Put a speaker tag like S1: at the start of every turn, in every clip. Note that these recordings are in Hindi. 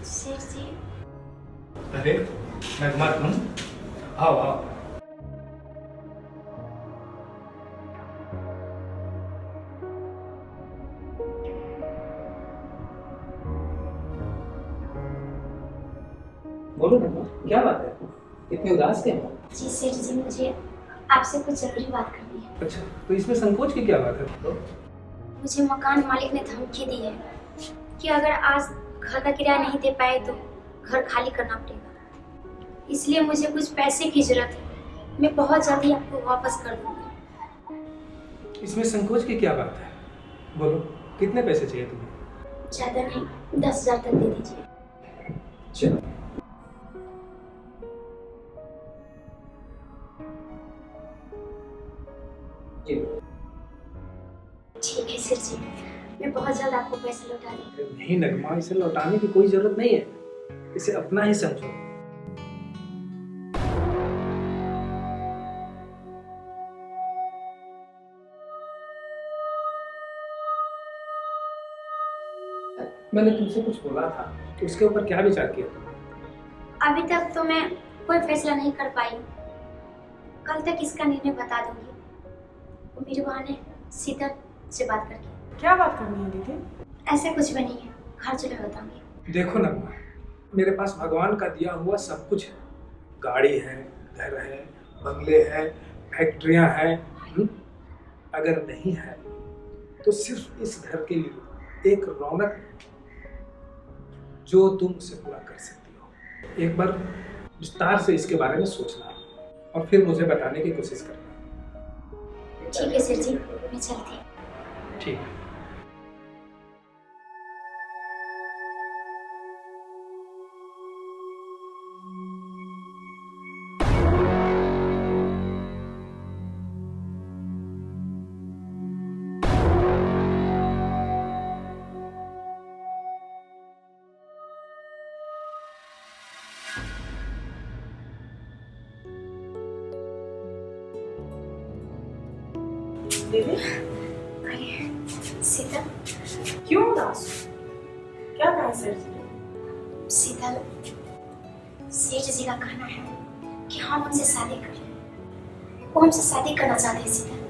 S1: सेठ जी।
S2: अरे नगमा, तुम आओ आओ। बोलो नगमा, क्या बात है? इतने उदास क्यों?
S1: जी सेठ जी, मुझे आपसे कुछ जरूरी बात करनी है।
S2: अच्छा, तो इसमें संकोच की क्या बात है? तो
S1: मुझे मकान मालिक ने धमकी दी है कि अगर आज घर का किराया नहीं दे पाए तो घर खाली करना पड़ेगा। इसलिए मुझे कुछ पैसे की जरूरत है। मैं बहुत जल्दी आपको वापस कर दूंगी।
S2: इसमें संकोच की क्या बात है? बोलो, कितने पैसे चाहिए तुम्हें?
S1: ज्यादा नहीं, 10,000 तक दे दीजिए।
S2: चलो। जी।
S1: ठीक है सेठ जी, मैं बहुत जल्द आपको पैसे लौटा दूंगी।
S2: नहीं नगमा, इसे लौटाने की कोई जरूरत नहीं है। इसे अपना ही समझो। मैंने तुमसे कुछ बोला था, उसके ऊपर क्या विचार किया तुमने?
S1: अभी तक तो मैं कोई फैसला नहीं कर पाई। कल तक इसका निर्णय बता दूंगी। वो मेरी बहन है शीतल से बात करके।
S3: क्या बात करनी है दीदी?
S1: ऐसे कुछ भी नहीं है, घर चले बताऊंगी।
S2: देखो नगमा, मेरे पास भगवान का दिया हुआ सब कुछ है। गाड़ी है, घर है, बंगले हैं, फैक्ट्रियां हैं। अगर नहीं है तो सिर्फ इस घर के लिए एक रौनक है जो तुम उसे पूरा कर सकती हो। एक बार विस्तार से इसके बारे में सोचना और फिर मुझे बताने की कोशिश करना।
S1: ठीक है सर जी, मैं चलती हूँ।
S2: ठीक है।
S3: दीदी
S1: अरे शीतल।
S3: क्यों उदास हो? क्या कहा सर जी ने?
S1: शीतल, सेठ जी का कहना है कि हम उनसे शादी कर लें। वो हमसे शादी करना चाहते हैं शीतल।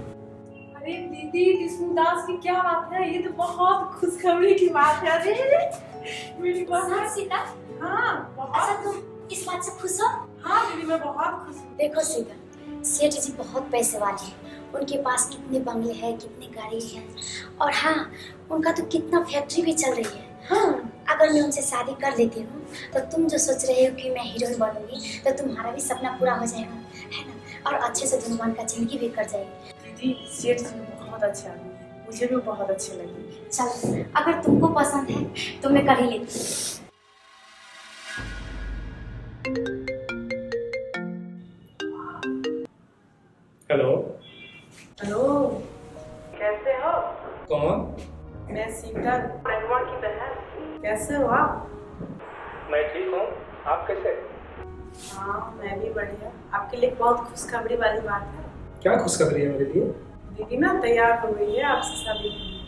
S3: अरे दीदी, इसमें उदास की क्या बात है? ये तो बहुत खुशखबरी की बात है। अरे मेरी बहन।
S1: शीतल,
S3: हाँ
S1: अच्छा
S3: बहुत।
S1: तुम इस बात से खुश हो?
S3: हाँ दीदी, मैं बहुत खुश हूँ।
S1: देखो शीतल, सेठ जी बहुत पैसे वाले हैं। उनके पास कितने बंगले हैं, कितनी गाड़ी है, और हाँ, उनका तो कितना फैक्ट्री भी चल रही है।
S3: हाँ
S1: अगर मैं उनसे शादी कर लेती हूँ तो तुम जो सोच रहे हो कि मैं हीरोइन बनूंगी तो तुम्हारा भी सपना पूरा हो जाएगा, है ना? और अच्छे से धूमधाम का जिंदगी भी कर जाएगी।
S3: दीदी, सेठ जी बहुत अच्छे आदमी है, मुझे भी बहुत अच्छे लगे।
S1: चल, अगर तुमको पसंद है तो मैं कर ही लेती हूँ।
S2: हेलो।
S3: हेलो, कैसे हो?
S2: कौन?
S3: मैं शीतल, नगमा की बहन। कैसे हो आप?
S2: मैं ठीक हूँ, आप कैसे?
S3: हाँ मैं भी बढ़िया। आपके लिए बहुत खुशखबरी वाली बात है।
S2: क्या खुशखबरी है मेरे लिए?
S3: दीदी ना तैयार हो गई है आपसे शादी के लिए।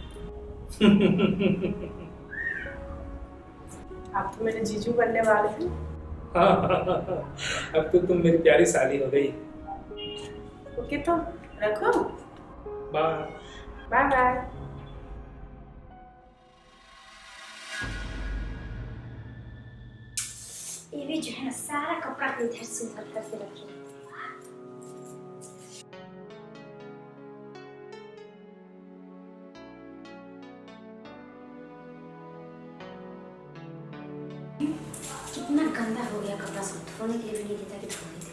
S3: आप तो मेरे जीजू बनने वाले हैं।
S2: अब तो तुम मेरी प्यारी साली हो गई।
S3: ओके तो रखो।
S2: बाय।
S3: Bye bye.
S1: ये भी जो है ना, सारा कपड़ा को इधर से उधर करके रखी। कितना गंदा हो गया कपड़ा, सब धोने के लिए भी नहीं देता कि धो देते।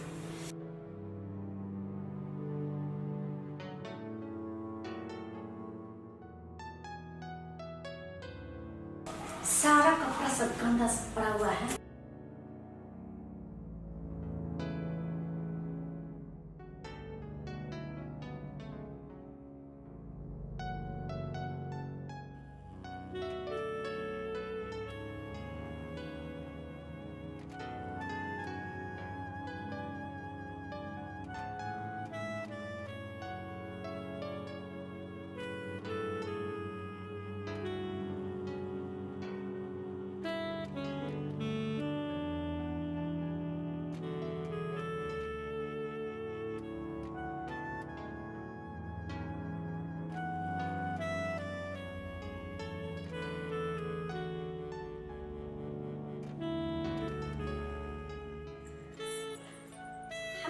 S1: सारा कपड़ा सब गंदा पड़ा हुआ है।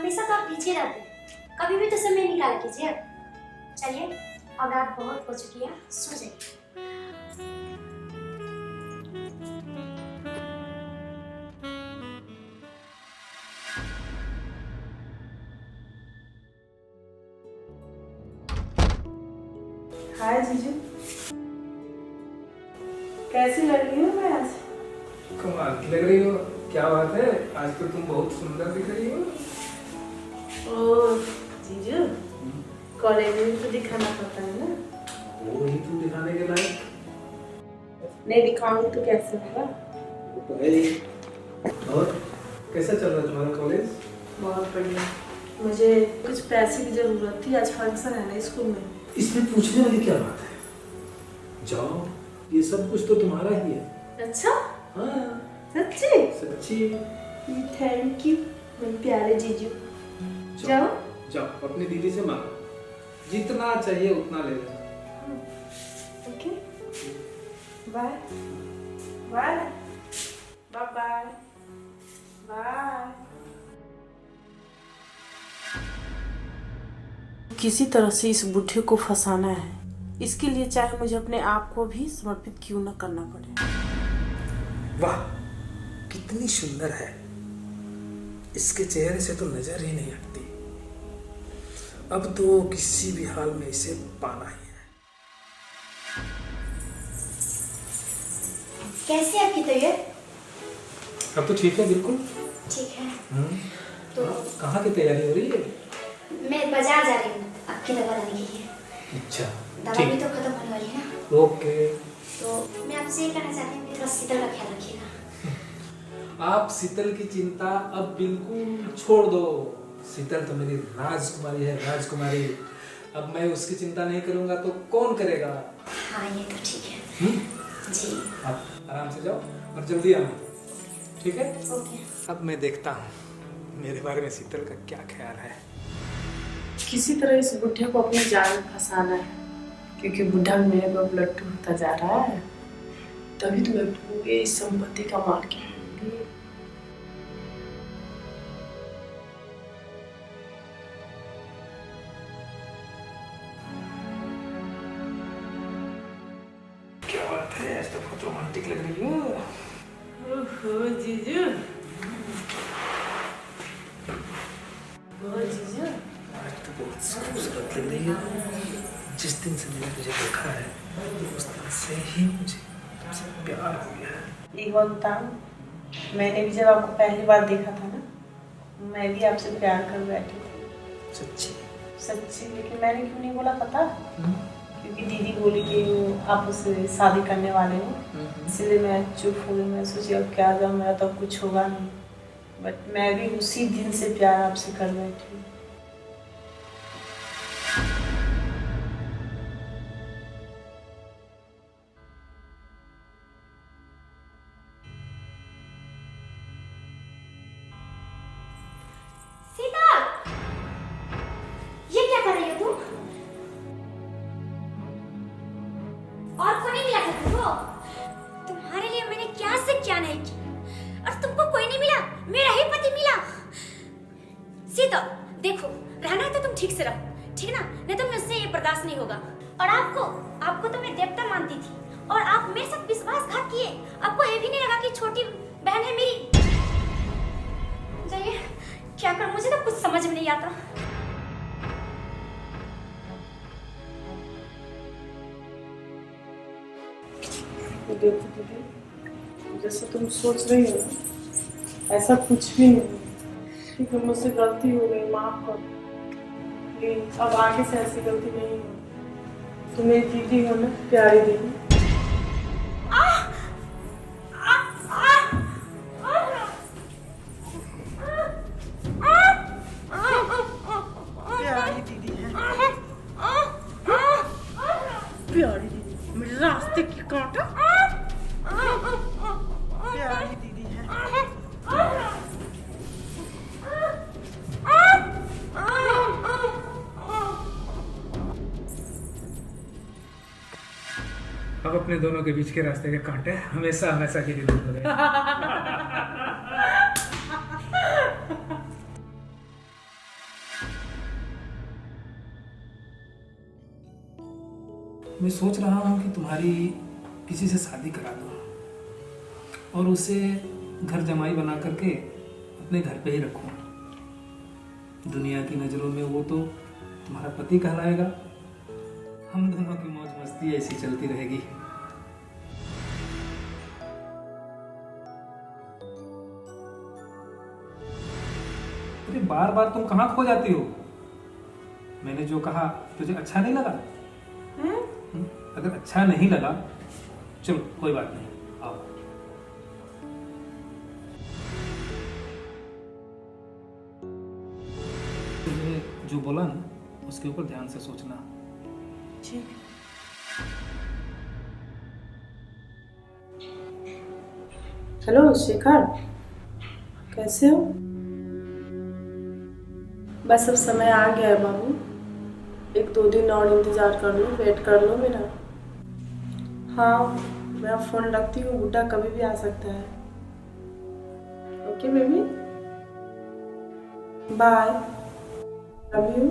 S1: हमेशा तो आप पीछे रहते हैं, कभी भी तो समय निकाल कीजिए। चलिए, अब रात बहुत हो चुकी है, सो जाइए।
S3: हाय जीजू, कैसी लग रही हो मैं आज?
S2: कमाल की लग रही हो। क्या बात है, आज तो तुम बहुत सुंदर दिख रही हो।
S3: ओ जीजू, कॉलेज में तो दिखाना पड़ता है ना।
S2: वो ही तुम दिखाने के लायक।
S3: नहीं दिखाऊंगी तो कैसे होगा?
S2: वो तो है ही। और कैसा चल रहा है तुम्हारा कॉलेज?
S3: बहुत बढ़िया। मुझे कुछ पैसे की जरूरत थी, आज फंक्शन है ना स्कूल में।
S2: इसमें पूछने वाली क्या बात है? जाओ, ये सब कुछ तो तुम्हारा ही है।
S3: अच्छा?
S2: हाँ
S3: सच्ची?
S2: सच्ची।
S3: थैंक यू मेरे प्यारे जीजू। जाओ
S2: जाओ अपनी दीदी से मांगो, जितना चाहिए उतना ले लेना।
S3: Okay, bye bye bye bye bye. किसी तरह से इस बुढ़े को फंसाना है, इसके लिए चाहे मुझे अपने आप को भी समर्पित क्यों न करना पड़े।
S2: वाह, कितनी सुंदर है। इसके चेहरे से तो नजर ही नहीं हटती। अब तो किसी भी हाल में इसे पाना ही है।
S1: कैसी है आपकी तबीयत?
S2: अब तो ठीक है, बिल्कुल
S1: ठीक है।
S2: तो कहाँ की तैयारी हो रही है?
S1: मैं बाजार जा रही हूँ आपकी दवा लाने के लिए।
S2: अच्छा
S1: दवा भी तो खत्म होने वाली है ना।
S2: ओके।
S1: तो मैं आपसे ये कहना चाहती हूँ कि थोड़ा शीतल का ख्याल रखिएगा।
S2: आप शीतल की चिंता अब बिल्कुल छोड़ दो। शीतल तो मेरी राजकुमारी है, राजकुमारी। अब मैं उसकी चिंता नहीं करूंगा तो कौन करेगा?
S1: हाँ ये तो ठीक है। जी
S2: आप आराम से जाओ और जल्दी आना, ठीक है?
S1: ओके।
S2: अब मैं देखता हूँ मेरे बारे में शीतल का क्या ख्याल है।
S3: किसी तरह इस बुढ़े को अपने जाल में फंसाना है, क्योंकि बुढ़ा मेरे को अब लट्टू होता जा रहा है। तभी तो मैं पूरी इस संपत्ति का मालकिन होंगी।
S2: क्या बात है, आज तो बहुत रोमांटिक लग रही हो।
S3: ओहो जीजू, जीजू
S2: आज तो बहुत खूबसूरत लग रही हो। जिस दिन से मैंने तुझे देखा है उस दिन से ही मुझे तुमसे प्यार हो गया है।
S3: एक बात बताऊं, मैंने भी जब आपको पहली बार देखा था ना, मैं भी आपसे प्यार कर बैठी थी।
S2: सच्ची?
S3: सच्ची, लेकिन मैंने क्यों नहीं बोला पता? क्योंकि दीदी बोली कि आप उससे शादी करने वाले हो, इसलिए मैं चुप हो गई। मैं सोची अब क्या जाऊँ, मेरा तो कुछ होगा नहीं। बट मैं भी उसी दिन से प्यार आपसे कर बैठी।
S1: सीता, ये क्या कर रही हो तुम? और कोई नहीं मिला था तुमको? तुम्हारे लिए मैंने क्या से क्या नहीं किया, और तुमको कोई नहीं मिला, मेरा ही पति मिला। सीता देखो, रहना है तो तुम ठीक से रहो, ठीक ना? नहीं तो मुझसे ये बर्दाश्त नहीं होगा। और आपको तो मैं देवता मानती थी, और आप मेरे साथ विश्वासघात किए। आपको ये भी नहीं लगा कि छोटी बहन है मेरी? जाइए, क्या करूं, मुझे तो कुछ समझ में नहीं आता।
S3: देखो दीदी, जैसे तुम सोच रही हो ना, ऐसा कुछ भी नहीं। ठीक है, मुझसे गलती हो गई, माफ कर। प्लीज अब आगे से ऐसी गलती नहीं हो। तुम मेरी दीदी हो ना, प्यारी दीदी। प्यारी दीदी है, प्यारी दीदी, मेरे रास्ते की कांटा। प्यारी दीदी है।
S2: अब अपने दोनों के बीच के रास्ते के कांटे हमेशा हमेशा के लिए दूर हो गए। मैं सोच रहा हूँ कि तुम्हारी किसी से शादी करा दो और उसे घर जमाई बना करके अपने घर पे ही रखूँ। दुनिया की नज़रों में वो तो तुम्हारा पति कहलाएगा। हम दोनों की मौज मस्ती ऐसी चलती रहेगी। अरे बार बार तुम कहाँ खो जाती हो? मैंने जो कहा तुझे अच्छा नहीं लगा? अगर अच्छा नहीं लगा चलो कोई बात नहीं, आओ। तुझे जो बोला ना उसके ऊपर ध्यान से सोचना।
S3: ठीक। हेलो शिखर, कैसे हो? बस अब समय आ गया है बाबू, 1-2 दिन और इंतजार कर लो, वेट कर लो मेरा। हाँ मैं फोन रखती हूँ, बुड्ढा कभी भी आ सकता है। Okay baby, bye, love you.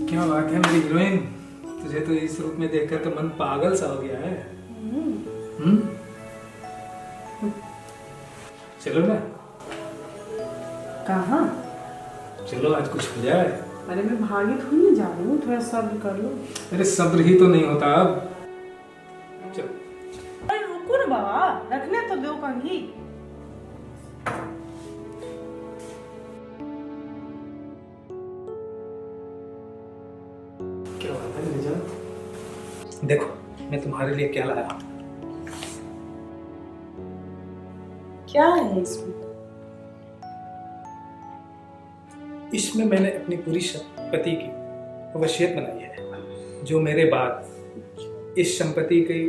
S2: क्या बात है मेरी हीरोइन, तुझे तो इस रूप में देखकर तो मन पागल सा हो गया है। चलो ना।
S3: कहाँ?
S2: चलो आज कुछ हो जाए।
S3: अरे मैं भागी थोड़ी नहीं जा रही हूँ, थोड़ा सब्र कर लो।
S2: अरे सब्र ही तो नहीं होता अब। चलो।
S3: अरे रुको ना बाबा, रखने तो दो कहीं।
S2: क्या बात है मेरी जान? देखो मैं तुम्हारे लिए क्या लाया हूं।
S3: क्या है इसमें?
S2: इसमें मैंने अपनी पूरी संपत्ति की वसीयत बनाई है, जो मेरे बाद इस संपत्ति की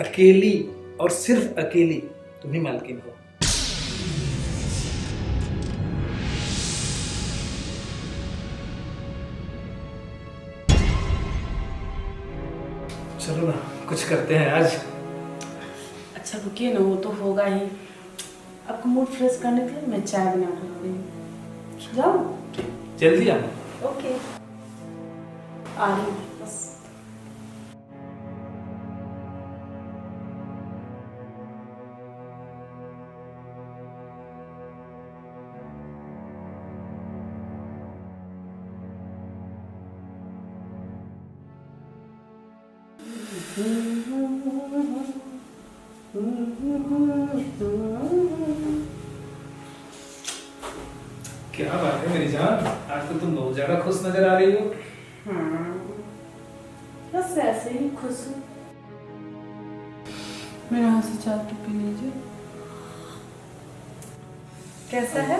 S2: अकेली और सिर्फ अकेली तुम ही मालकिन हो। चलो ना कुछ करते हैं आज।
S3: अच्छा रुकिए ना, वो तो होगा ही। आपको मूड फ्रेश करने के लिए मैं चाय बना रही हूँ, जाओ।
S2: जल्दी आना।
S3: ओके, आ रही हूँ बस।
S2: क्या बात है मेरी जान, आज तो तुम बहुत ज्यादा खुश नजर आ रही हो।
S3: बस ऐसे ही खुश हूँ। मेरे हाथ से चाय तो पी लीजिए। कैसा है?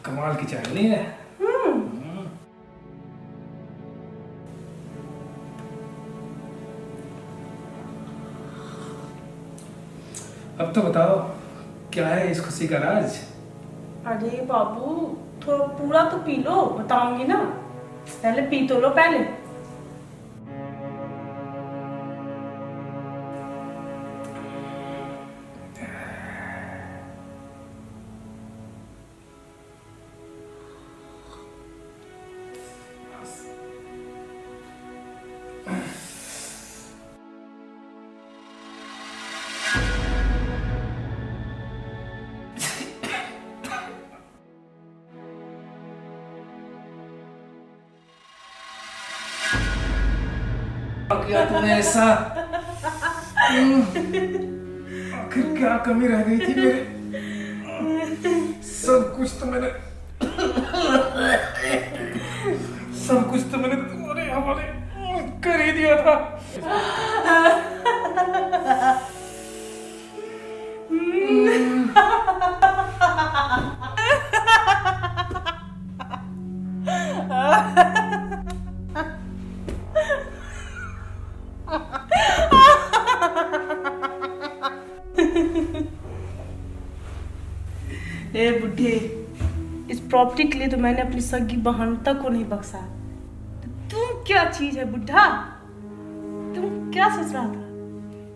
S2: कमाल की चाय नहीं है? अब तो बताओ क्या है इस खुशी का राज?
S3: अरे बाबू थोड़ा पूरा तो पी लो, बताऊंगी ना। पहले पी तो लो पहले।
S2: किया तूने ऐसा? आखिर क्या कमी रह गई थी मेरे? सब कुछ तो मैंने तुम्हारे हवाले कर ही दिया था।
S3: इस प्रॉपर्टी के लिए तो मैंने अपनी सगी बहन तक को नहीं बख्शा। तो तुम क्या चीज है बुढ़ा? तुम क्या सोच रहा था?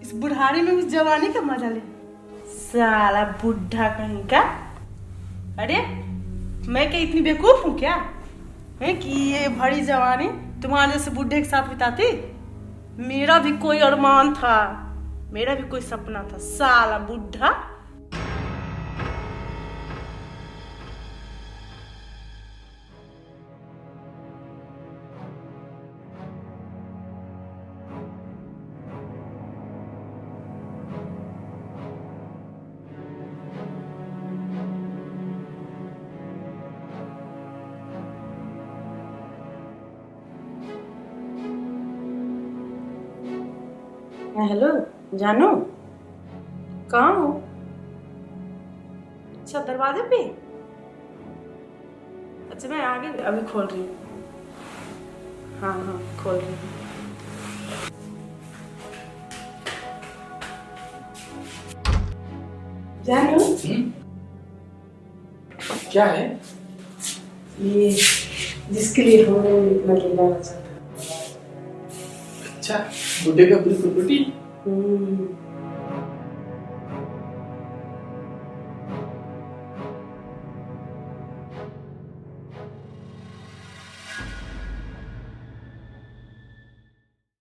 S3: इस बुढ़ारी में भी जवानी का मजा ले। साला बुढ़ा कहीं का। अरे मैं क्या इतनी बेवकूफ हूँ क्या है कि ये भरी जवानी तुम्हारे जैसे बुढ़े के साथ बिताती? मेरा भी कोई अरमान था, मेरा भी कोई सपना था। साला बुढ़ा। हेलो जानू, कहाँ हो? अच्छा दरवाजे पे। अच्छा मैं आगे अभी खोल रही हूँ। हाँ हाँ खोल रही हूँ। जानू
S2: क्या है?
S3: ये जिसके लिए हम इतना लीला हो जाता।
S2: अच्छा, बुढ़े का पूरी प्रॉपर्टी।